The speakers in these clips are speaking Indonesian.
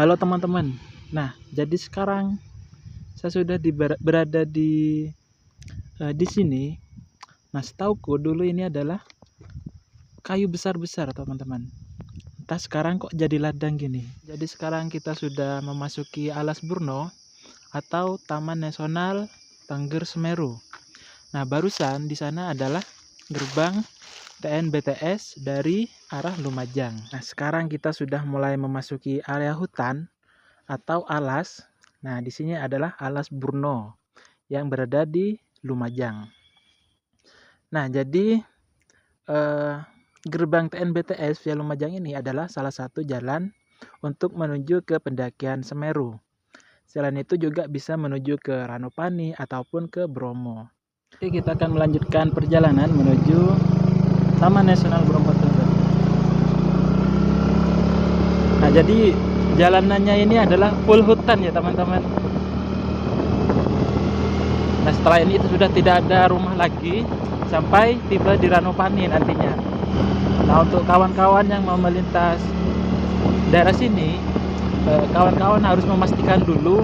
Halo teman-teman. Nah, jadi sekarang saya sudah berada di sini. Nah, setauku dulu ini adalah kayu besar-besar, teman-teman. Entah sekarang kok jadi ladang gini. Jadi sekarang kita sudah memasuki Alas Burno atau Taman Nasional Tengger Semeru. Nah, barusan di sana adalah gerbang TNBTS dari arah Lumajang. Nah, sekarang kita sudah mulai memasuki area hutan atau alas. Nah, di sini adalah Alas Burno yang berada di Lumajang. Nah, jadi gerbang TNBTS via Lumajang ini adalah salah satu jalan untuk menuju ke pendakian Semeru. Selain itu juga bisa menuju ke Ranupani ataupun ke Bromo. Oke, kita akan melanjutkan perjalanan menuju Taman Nasional Bromo Tengger. Nah, jadi jalanannya ini adalah full hutan ya teman-teman. Nah, setelah ini itu sudah tidak ada rumah lagi sampai tiba di Ranupani nantinya. Nah, untuk kawan-kawan yang mau melintas daerah sini, kawan-kawan harus memastikan dulu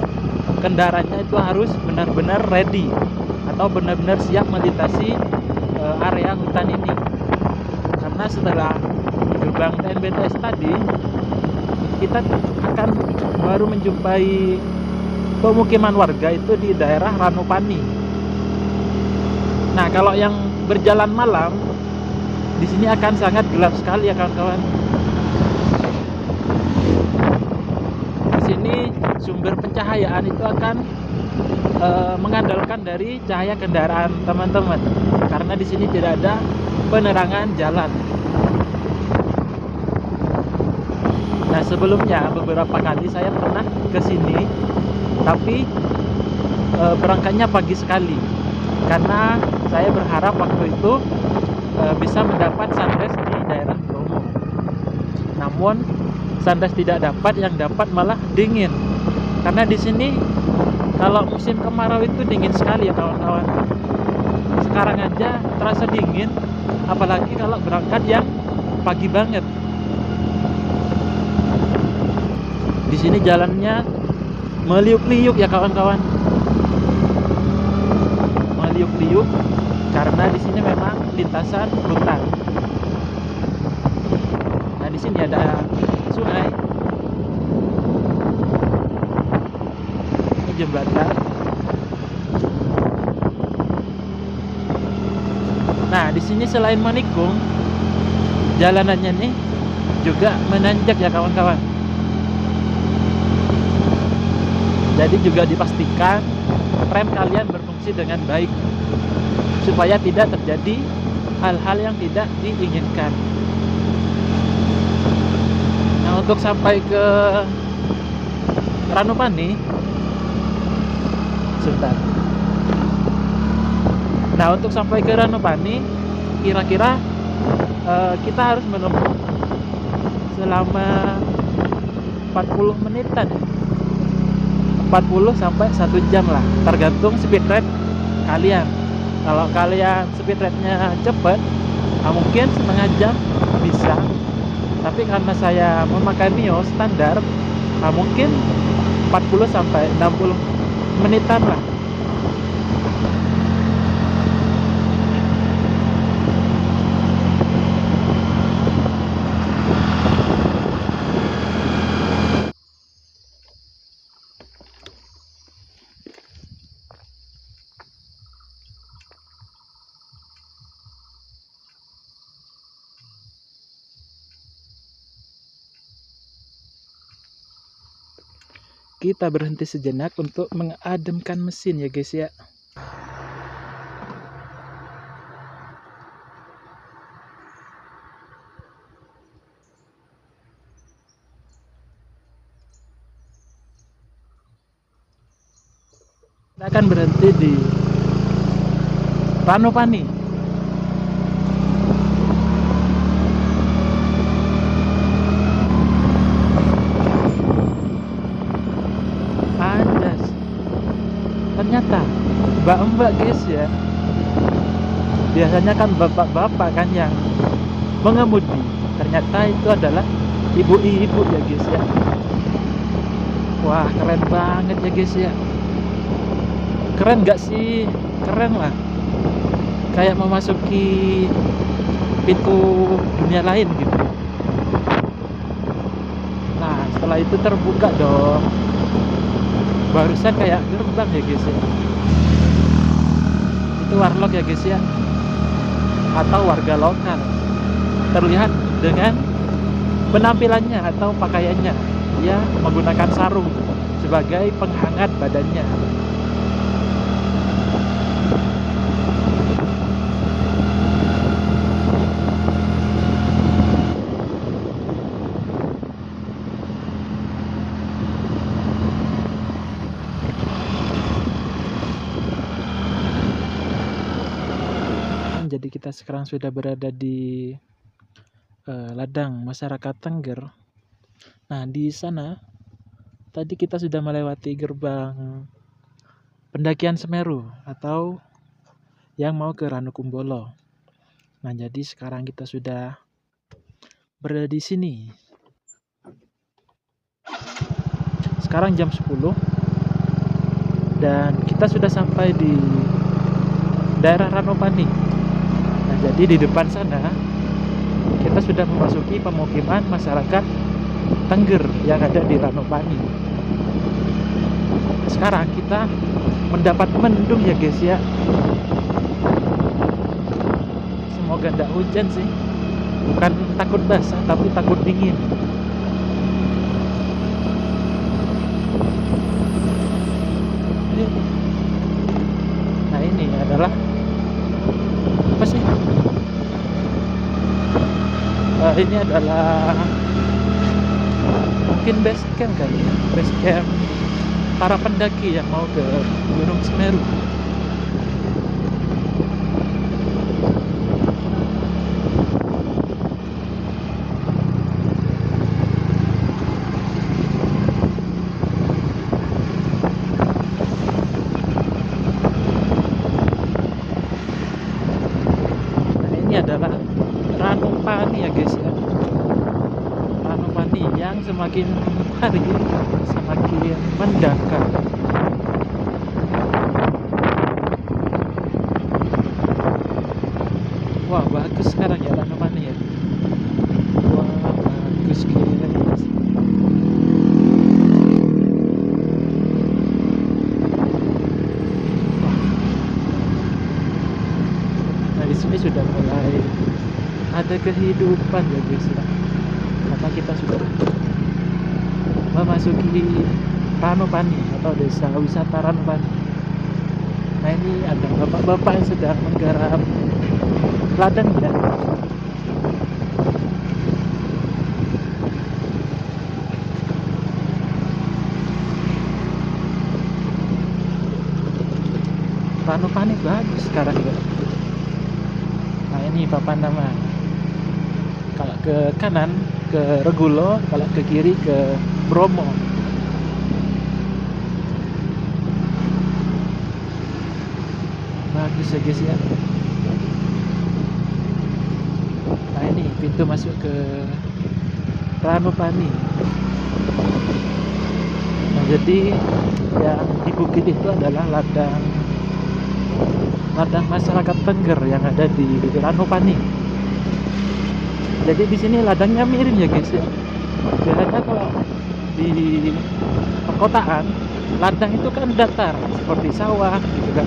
kendaraannya itu harus benar-benar ready atau benar-benar siap melintasi area hutan ini. Karena setelah gerbang TNBTS tadi, kita akan baru menjumpai pemukiman warga itu di daerah Ranupani. Nah, kalau yang berjalan malam di sini akan sangat gelap sekali ya kawan-kawan. Di sini sumber pencahayaan itu akan mengandalkan dari cahaya kendaraan teman-teman, karena di sini tidak ada penerangan jalan. Nah, sebelumnya beberapa kali saya pernah ke sini, tapi berangkatnya pagi sekali, karena saya berharap waktu itu bisa mendapat sunrise di daerah Bromo. Namun sunrise tidak dapat, yang dapat malah dingin. Karena di sini kalau musim kemarau itu dingin sekali ya kawan-kawan. Sekarang aja terasa dingin, apalagi kalau berangkat yang pagi banget. Di sini jalannya meliuk-liuk ya kawan-kawan. Meliuk-liuk karena di sini memang lintasan hutan. Nah, di sini ada sungai. Ini jembatan. Nah, di sini selain menikung, jalanannya nih juga menanjak ya kawan-kawan. Jadi juga dipastikan rem kalian berfungsi dengan baik supaya tidak terjadi hal-hal yang tidak diinginkan. Nah, untuk sampai ke Ranupani, sebentar. Nah, untuk sampai ke Ranupani, kira-kira kita harus menempuh selama 40 menitan, 40 sampai 1 jam lah, tergantung speed rate kalian. Kalau kalian speed rate-nya cepat, mungkin setengah jam bisa. Tapi karena saya memakai Mio standar, mungkin 40 sampai 60 menitan lah. Kita berhenti sejenak untuk mengademkan mesin ya guys ya. Kita akan berhenti di Ranupani. Ternyata mbak-mbak guys ya. Biasanya kan bapak-bapak kan yang mengemudi, ternyata itu adalah ibu-ibu ya guys ya. Wah, keren banget ya guys ya. Keren gak sih? Keren lah. Kayak memasuki pintu dunia lain gitu. Nah, setelah itu terbuka dong. Barusan kayak gerbang ya guys ya. Itu warlock ya guys ya. Atau warga lokal. Terlihat dengan penampilannya atau pakaiannya. Dia menggunakan sarung sebagai penghangat badannya. Jadi kita sekarang sudah berada di ladang masyarakat Tengger. Nah, di sana tadi kita sudah melewati gerbang pendakian Semeru atau yang mau ke Ranukumbolo. Nah, jadi sekarang kita sudah berada di sini. Sekarang jam 10 dan kita sudah sampai di daerah Ranupani. Nah, jadi di depan sana kita sudah memasuki pemukiman masyarakat Tengger yang ada di Ranupani. Sekarang kita mendapat mendung ya guys ya. Semoga tidak hujan sih. Bukan takut basah tapi takut dingin. Nah, ini adalah apa sih? Ini adalah mungkin base camp kali ya, base camp para pendaki yang mau ke Gunung Semeru. Nah, ini adalah Ranupani ya guys ya. Ranupani yang semakin hari semakin mendangkal. Wah, bagus sekarang ya Ranupani ya. Wah, bagus guys. Nah, di sini sudah mulai ada kehidupan ya guys ya. Karena kita sudah memasuki Ranupani atau desa wisata Ranupani. Nah, ini ada bapak-bapak yang sedang menggarap ladangnya. Ranupani bagus sekarang ya. Nah, ini papan nama. Kalau ke kanan ke Regulo, kalau ke kiri ke Bromo. Bagus ya guys ya. Nah, ini pintu masuk ke Ranupani. Nah, jadi yang di bukit itu adalah ladang masyarakat Tengger yang ada di Ranupani. Jadi di sini ladangnya miring ya guys ya. Biasanya kalau di perkotaan ladang itu kan datar seperti sawah gitu kan.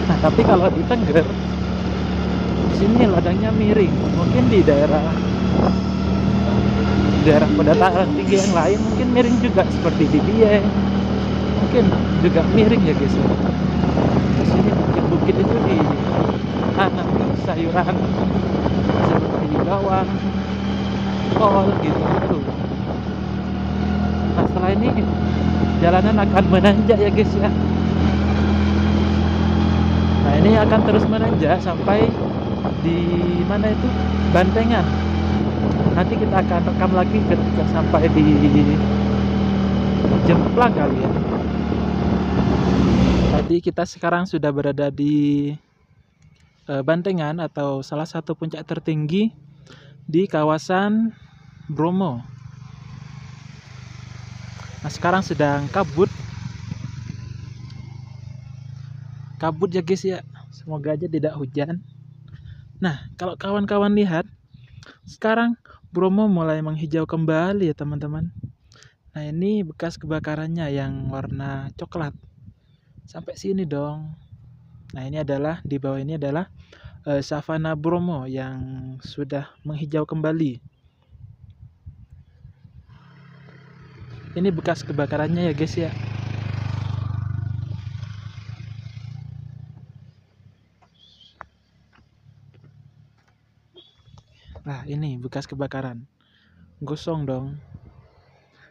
Nah, tapi kalau di Tengger di sini ladangnya miring. Mungkin di daerah pedataran tinggi yang lain mungkin miring juga seperti di Dieng. Mungkin juga miring ya guys ya. Di sini bukit itu ditanami sayuran seperti bawang, kol gitu. Nah, setelah ini jalanan akan menanjak ya guys ya. Nah, ini akan terus menanjak sampai di mana itu? Bantengan. Nanti kita akan rekam lagi ketika sampai di Jemplang kali ya. Tadi kita sekarang sudah berada di Bantengan atau salah satu puncak tertinggi di kawasan Bromo. Nah, sekarang sedang kabut ya guys ya. Semoga aja tidak hujan. Nah, kalau kawan-kawan lihat, sekarang Bromo mulai menghijau kembali ya teman-teman. Nah, ini bekas kebakarannya yang warna coklat. Sampai sini dong. Nah, ini adalah di bawah ini adalah savana Bromo yang sudah menghijau kembali. Ini bekas kebakarannya ya guys ya. Nah, ini bekas kebakaran. Gosong dong.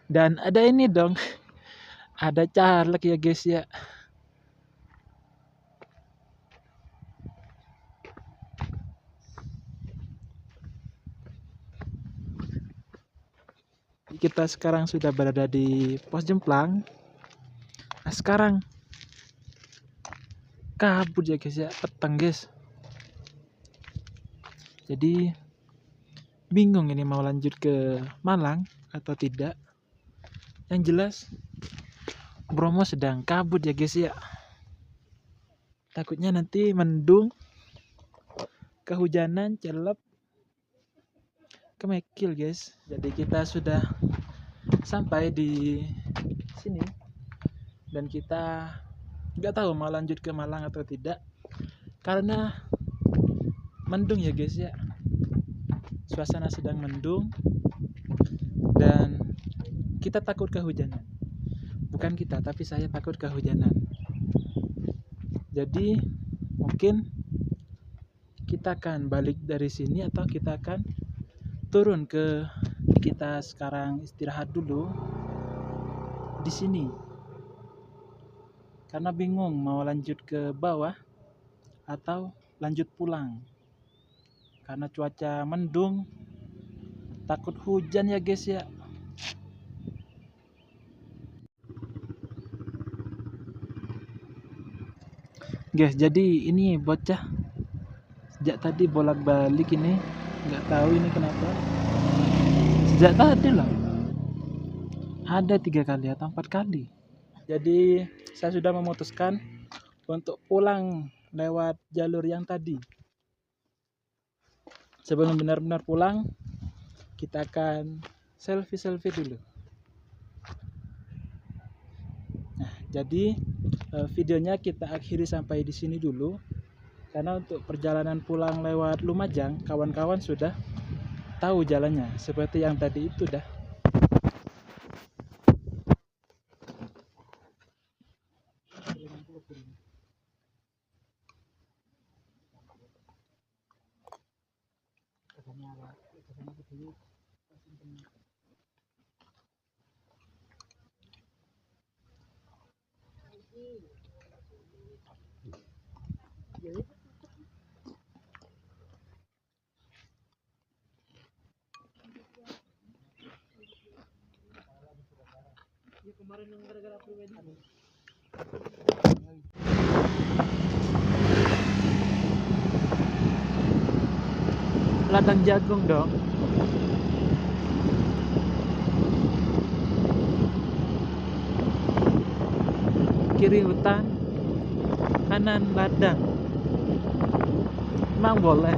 Dan ada ini dong. Ada caleg ya guys ya. Kita sekarang sudah berada di pos Jemplang. Nah, sekarang kabut ya guys ya, petang guys. Jadi bingung ini mau lanjut ke Malang atau tidak. Yang jelas Bromo sedang kabut ya guys ya. Takutnya nanti mendung, kehujanan, celep, kemekil guys. Jadi kita sudah sampai di sini dan kita nggak tahu mau lanjut ke Malang atau tidak karena mendung ya guys ya. Suasana sedang mendung dan kita takut kehujanan. Bukan kita, tapi saya takut kehujanan. Jadi mungkin kita akan balik dari sini atau kita akan turun ke, kita sekarang istirahat dulu di sini. Karena bingung mau lanjut ke bawah atau lanjut pulang. Karena cuaca mendung, takut hujan ya guys ya. Guys, jadi ini bocah sejak tadi bolak-balik ini, nggak tahu ini kenapa. Sejak tadi loh, ada 3 kali atau 4 kali. Jadi saya sudah memutuskan untuk pulang lewat jalur yang tadi. Sebelum benar-benar pulang, kita akan selfie dulu. Nah, jadi videonya kita akhiri sampai di sini dulu. Karena untuk perjalanan pulang lewat Lumajang, kawan-kawan sudah tahu jalannya seperti yang tadi itu dah. Kemarin yang gara-gara pribadi. Ladang jagung dong. Kiri hutan, kanan ladang. Emang boleh?